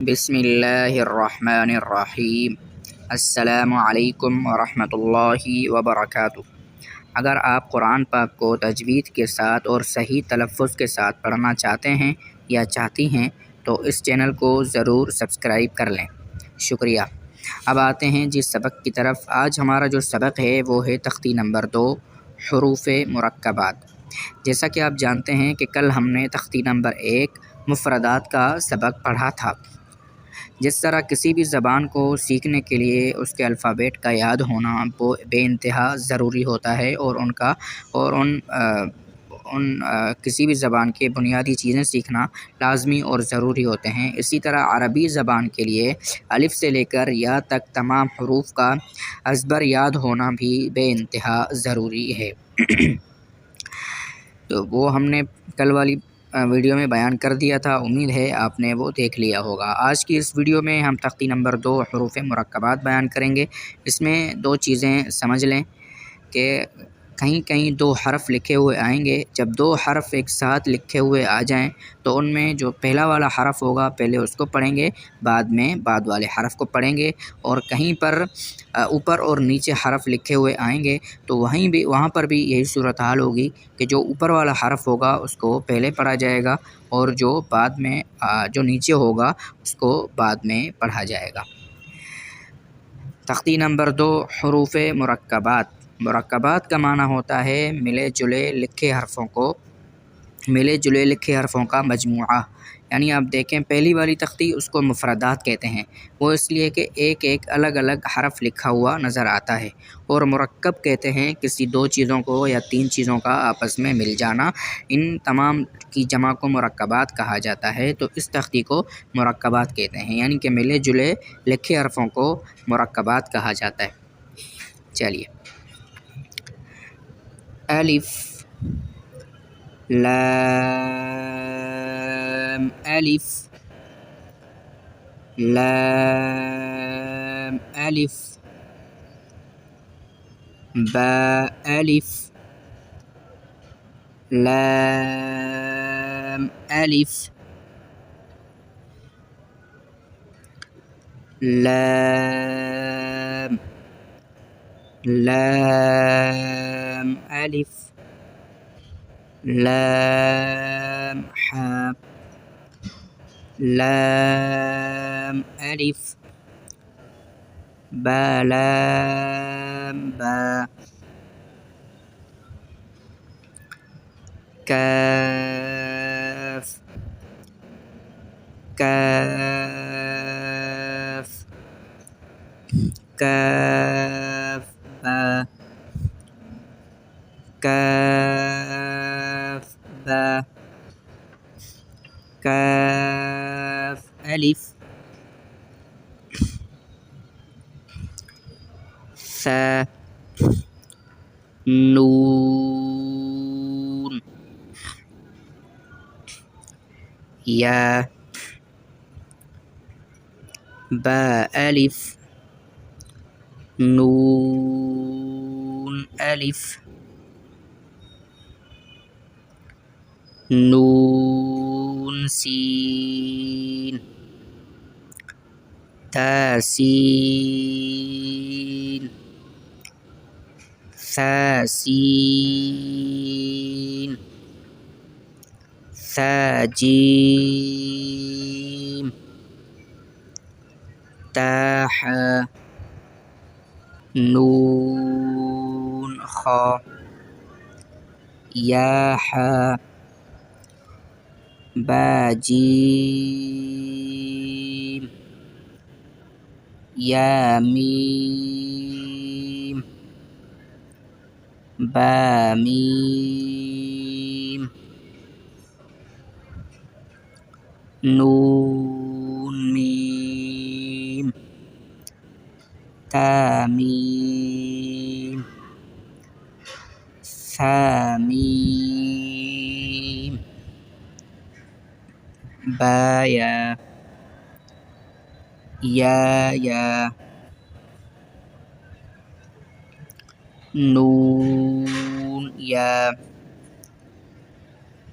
बिस्मिल्लाहिर्रहमानिर्रहीम। अस्सलामु अलैकुम वरहमतुल्लाहि वबरकातुहू। अगर आप कुरान पाक को तजवीद के साथ और सही तलफ़्फ़ुज़ के साथ पढ़ना चाहते हैं या चाहती हैं तो इस चैनल को ज़रूर सब्सक्राइब कर लें। शुक्रिया। अब आते हैं जिस सबक की तरफ। आज हमारा जो सबक है वो है तख्ती नंबर 2, हुरूफ़ मुरक्कबात। जैसा कि आप जानते हैं कि कल हमने तख्ती नंबर 1 मुफ़रदात का सबक पढ़ा था। जिस तरह किसी भी ज़बान को सीखने के लिए उसके अल्फ़ाबेट का याद होना वो बेइंतहा ज़रूरी होता है और उनका और किसी भी ज़बान के बुनियादी चीज़ें सीखना लाज़मी और ज़रूरी होते हैं। इसी तरह अरबी ज़बान के लिए अलिफ़ से लेकर या तक तमाम हुरूफ़ का अज़बर याद होना भी बेइंतहा ज़रूरी है। तो वो हमने कल वाली वीडियो में बयान कर दिया था। उम्मीद है आपने वो देख लिया होगा। आज की इस वीडियो में हम तख्ती नंबर 2 हुरूफ़ मुरक्कबात बयान करेंगे। इसमें 2 चीज़ें समझ लें कि कहीं कहीं 2 हर्फ़ लिखे हुए आएंगे। जब 2 हर्फ़ एक साथ लिखे हुए आ जाएं तो उनमें जो पहला वाला हर्फ़ होगा पहले उसको पढ़ेंगे, बाद में बाद वाले हर्फ़ को पढ़ेंगे। और कहीं पर ऊपर और नीचे हर्फ़ लिखे हुए आएंगे तो वहाँ पर भी यही सूरत हाल होगी कि जो ऊपर वाला हर्फ़ होगा उसको पहले पढ़ा जाएगा और जो बाद में जो नीचे होगा उसको बाद में पढ़ा जाएगा। तख्ती नंबर 2 हुरूफ़ मुरक्कबात। मुरक्कबात का माना होता है मिले जुले लिखे हरफ़ों का मजमूआ। यानी आप देखें पहली वाली तख्ती उसको मुफ़रदात कहते हैं। वो इसलिए कि एक एक अलग अलग हरफ़ लिखा हुआ नज़र आता है। और मुरक्कब कहते हैं किसी 2 चीज़ों को या 3 चीज़ों का आपस में मिल जाना। इन तमाम की जमा को मुरक्कबात कहा जाता है। तो इस तख्ती को मुरक्कबात कहते हैं, यानी कि मिले जुले लिखे हरफ़ों को मुरक्कबात कहा जाता है। चलिए, अलिफ़ लाम अलिफ़ लाम अलिफ़ बा अलिफ़ लाम अलिफ़ लाम लाम अलिफ़ लाम हा लाम अलिफ़ बा लाम बा काफ काफ काफ बा काफ बा काफ अलिफ़ सा नून या बा अलिफ़ नून अलिफ़ नून सीन तासीन सासीन साजीम ताहा नून खा याहा बाजीम यामीम बामीम नून मीम तामीम सामीम बाया या नून या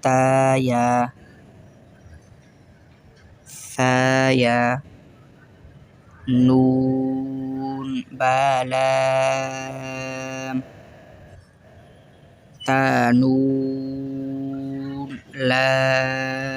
ताया ثا يا نون با لام تا نون لام